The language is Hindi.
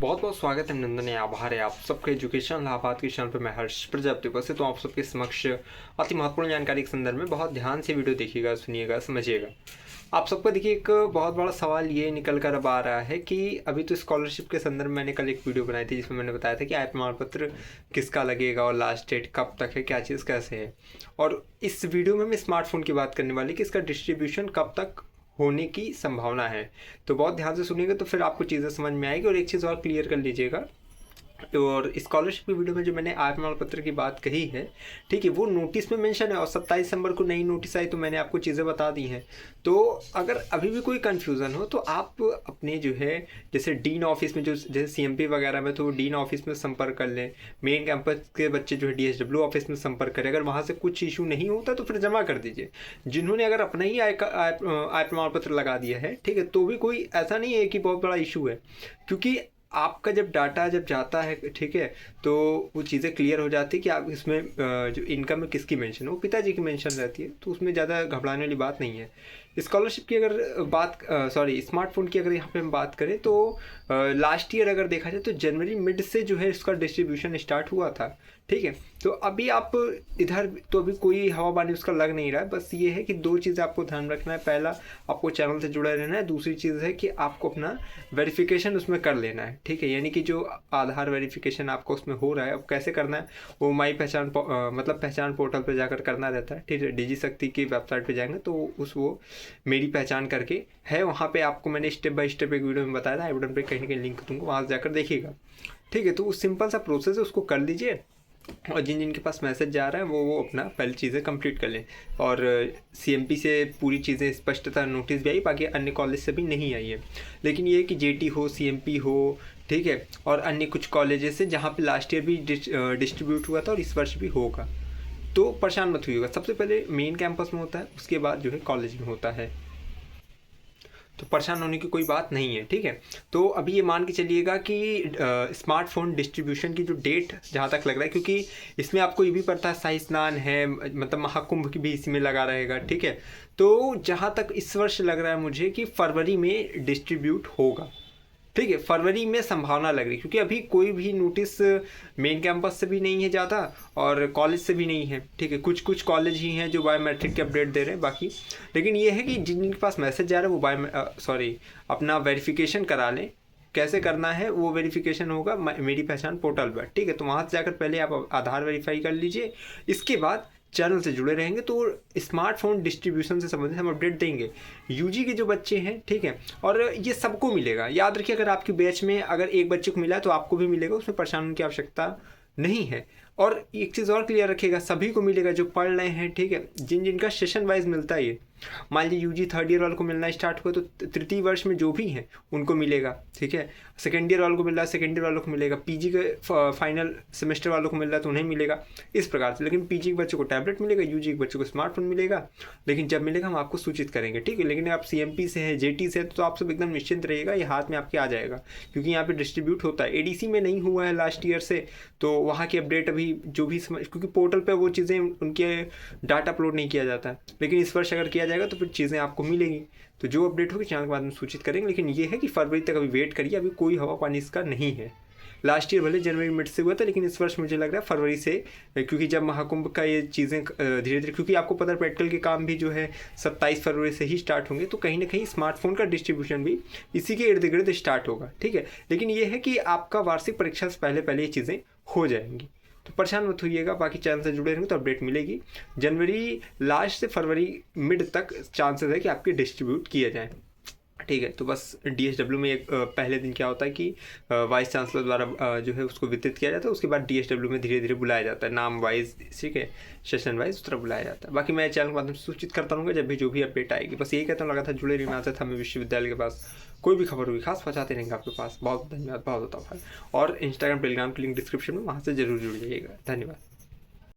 बहुत बहुत स्वागत है, अभिनंदन है, आभार है आप सबके एजुकेशन इलाहाबाद के चैनल पर। मैं हर्ष प्रजापति उपस्थित हूँ आप सबके समक्ष अति महत्वपूर्ण जानकारी के संदर्भ में। बहुत ध्यान से वीडियो देखिएगा, सुनिएगा, समझिएगा। आप सबको देखिए, एक बहुत बड़ा सवाल ये निकल कर अब आ रहा है कि अभी तो स्कॉलरशिप के संदर्भ में मैंने कल एक वीडियो बनाई थी जिसमें मैंने बताया था कि आय प्रमाण पत्र किसका लगेगा और लास्ट डेट कब तक है, क्या चीज़ कैसे है। और इस वीडियो में मैं स्मार्टफोन की बात करने वाली कि इसका डिस्ट्रीब्यूशन कब तक होने की संभावना है। तो बहुत ध्यान से सुनिएगा तो फिर आपको चीज़ें समझ में आएगी। और एक चीज़ और क्लियर कर लीजिएगा, और स्कॉलरशिप की वीडियो में जो मैंने आय प्रमाण पत्र की बात कही है, ठीक है, वो नोटिस में मेंशन है और 27 दिसंबर को नई नोटिस आई तो मैंने आपको चीज़ें बता दी हैं। तो अगर अभी भी कोई कन्फ्यूज़न हो तो आप अपने जो है जैसे डीन ऑफिस में, जो जैसे सीएमपी वगैरह में, तो डीन ऑफिस में संपर्क कर लें। मेन कैंपस के बच्चे जो है डीएसडब्ल्यू ऑफिस में संपर्क करें। अगर वहाँ से कुछ इशू नहीं होता तो फिर जमा कर दीजिए। जिन्होंने अगर अपना ही आय प्रमाण पत्र लगा दिया है, ठीक है, तो भी कोई ऐसा नहीं है कि बहुत बड़ा इशू है, क्योंकि आपका जब डाटा जब जाता है, ठीक है, तो वो चीज़ें क्लियर हो जाती है कि आप इसमें जो इनकम में किसकी मेंशन है, वो पिताजी की मेंशन रहती है, तो उसमें ज़्यादा घबराने वाली बात नहीं है। स्कॉलरशिप की अगर बात स्मार्टफोन की अगर यहाँ पे हम बात करें तो लास्ट ईयर अगर देखा जाए तो जनवरी मिड से जो है इसका डिस्ट्रीब्यूशन स्टार्ट हुआ था, ठीक है। तो अभी आप इधर तो अभी कोई हवा पानी उसका लग नहीं रहा है। बस ये है कि दो चीज़ें आपको ध्यान रखना है। पहला, आपको चैनल से जुड़ा रहना है। दूसरी चीज़ है कि आपको अपना वेरिफिकेशन उसमें कर लेना है, ठीक है। यानी कि जो आधार वेरिफिकेशन आपको उसमें हो रहा है, अब कैसे करना है वो माई पहचान मतलब पहचान पोर्टल पर जाकर करना रहता है, ठीक है। डिजी शक्ति की वेबसाइट पर जाएंगे तो वो मेरी पहचान करके है, वहाँ पे आपको मैंने स्टेप बाय स्टेप एक वीडियो में बताया था। आई बटन पे कहीं ना कहीं लिंक दूंगा, वहाँ से जाकर देखिएगा, ठीक है। तो वो सिंपल सा प्रोसेस है, उसको कर लीजिए। और जिन जिनके पास मैसेज जा रहा है वो अपना पहली चीज़ें कंप्लीट कर लें। और सीएमपी से पूरी चीज़ें स्पष्टता नोटिस भी आई, बाकी अन्य कॉलेज से भी नहीं आई है। लेकिन ये है कि जेटी हो, सीएमपी हो, ठीक है, और अन्य कुछ कॉलेजेस से जहाँ पे लास्ट ईयर भी डिस्ट्रीब्यूट हुआ था और इस वर्ष भी होगा, तो परेशान मत होइएगा। सबसे पहले मेन कैंपस में होता है, उसके बाद जो है कॉलेज में होता है, तो परेशान होने की कोई बात नहीं है, ठीक है। तो अभी ये मान के चलिएगा कि स्मार्टफोन डिस्ट्रीब्यूशन की जो डेट जहाँ तक लग रहा है, क्योंकि इसमें आपको ये भी पता है शाही स्नान है, मतलब महाकुंभ की भी इसी में लगा रहेगा, ठीक है। तो जहाँ तक इस वर्ष लग रहा है मुझे कि फरवरी में डिस्ट्रीब्यूट होगा, ठीक है। फरवरी में संभावना लग रही, क्योंकि अभी कोई भी नोटिस मेन कैंपस से भी नहीं है ज़्यादा और कॉलेज से भी नहीं है, ठीक है। कुछ कुछ कॉलेज ही हैं जो बायोमेट्रिक के अपडेट दे रहे हैं बाकी। लेकिन ये है कि जिन जिनके पास मैसेज जा रहा है वो अपना वेरिफिकेशन करा लें। कैसे करना है वो वेरिफिकेशन होगा मेरी पहचान पोर्टल पर, ठीक है। तो वहाँ से जाकर पहले आप आधार वेरीफाई कर लीजिए, इसके बाद चैनल से जुड़े रहेंगे तो स्मार्टफोन डिस्ट्रीब्यूशन से संबंधित हम अपडेट देंगे। यूजी के जो बच्चे हैं, ठीक है, और ये सबको मिलेगा। याद रखिए, अगर आपकी बैच में अगर एक बच्चे को मिला है तो आपको भी मिलेगा, उसमें परेशान होने की आवश्यकता नहीं है। और एक चीज़ और क्लियर रखिएगा, सभी को मिलेगा जो पढ़ रहे हैं, ठीक है। जिन जिनका सेशन वाइज मिलता है, ये मान लीजिए यूजी थर्ड ईयर वालों को मिलना स्टार्ट हुआ तो तृतीय वर्ष में जो भी हैं उनको मिलेगा, ठीक है। सेकेंड ईयर वालों को मिल रहा है, सेकेंड ईयर वालों को मिलेगा। पीजी के फाइनल सेमेस्टर वालों को मिल रहा है तो उन्हें मिलेगा, इस प्रकार से। लेकिन पीजी के बच्चों को टैबलेट मिलेगा, यूजी के बच्चों को स्मार्टफोन मिलेगा। लेकिन जब मिलेगा हम आपको सूचित करेंगे, ठीक है। लेकिन आप सीएमपी से है, जेटी से है, तो आप सब एकदम निश्चिंत रहिएगा, ये हाथ में आपके आ जाएगा, क्योंकि यहाँ पे डिस्ट्रीब्यूट होता है। एडीसी में नहीं हुआ है लास्ट ईयर से, तो वहाँ की अपडेट अभी जो भी क्योंकि पोर्टल पे वो चीज़ें उनके डाटा अपलोड नहीं किया जाता है। लेकिन इस वर्ष अगर किया जाएगा तो फिर चीज़ें आपको मिलेंगी। तो जो अपडेट होगी चैनल के बाद में सूचित करेंगे। लेकिन ये है कि फरवरी तक अभी वेट करिए, अभी कोई हवा पानी इसका नहीं है। लास्ट ईयर भले जनवरी मिड से हुआ था, लेकिन इस वर्ष मुझे लग रहा है फरवरी से, क्योंकि जब महाकुंभ का ये चीज़ें धीरे धीरे, क्योंकि आपको पता है प्रैक्टिकल के काम भी जो है 27 फरवरी से ही स्टार्ट होंगे, तो कहीं ना कहीं स्मार्टफोन का डिस्ट्रीब्यूशन भी इसी के इर्द गिर्द स्टार्ट होगा, ठीक है। लेकिन ये है कि आपका वार्षिक परीक्षा से पहले पहले ये चीज़ें हो जाएंगी, तो परेशान मत होइएगा। बाकी चैनल से जुड़े रहेंगे तो अपडेट मिलेगी। जनवरी लास्ट से फरवरी मिड तक चांसेस है कि आपके डिस्ट्रीब्यूट किए जाएँ, ठीक है। तो बस डीएसडब्ल्यू में एक पहले दिन क्या होता है कि वाइस चांसलर द्वारा जो है उसको वितरित किया जाता है, उसके बाद डीएसडब्ल्यू में धीरे धीरे बुलाया जाता है, नाम वाइज, ठीक है, सेशन वाइज उस तरह बुलाया जाता है। बाकी मैं चैनल के माध्यम से सूचित करता रहूँगा जब भी जो भी अपडेट आएगी। बस यही कहता हूँ, लगातार जुड़े रहना आता था। हमें विश्वविद्यालय के पास कोई भी खबर होगी खास पहुँचाते रहेंगे आपके पास। बहुत धन्यवाद, बहुत होता है। और इंस्टाग्राम टेलीग्राम की लिंक डिस्क्रिप्शन में, वहाँ से जरूर जुड़ जाइएगा। धन्यवाद।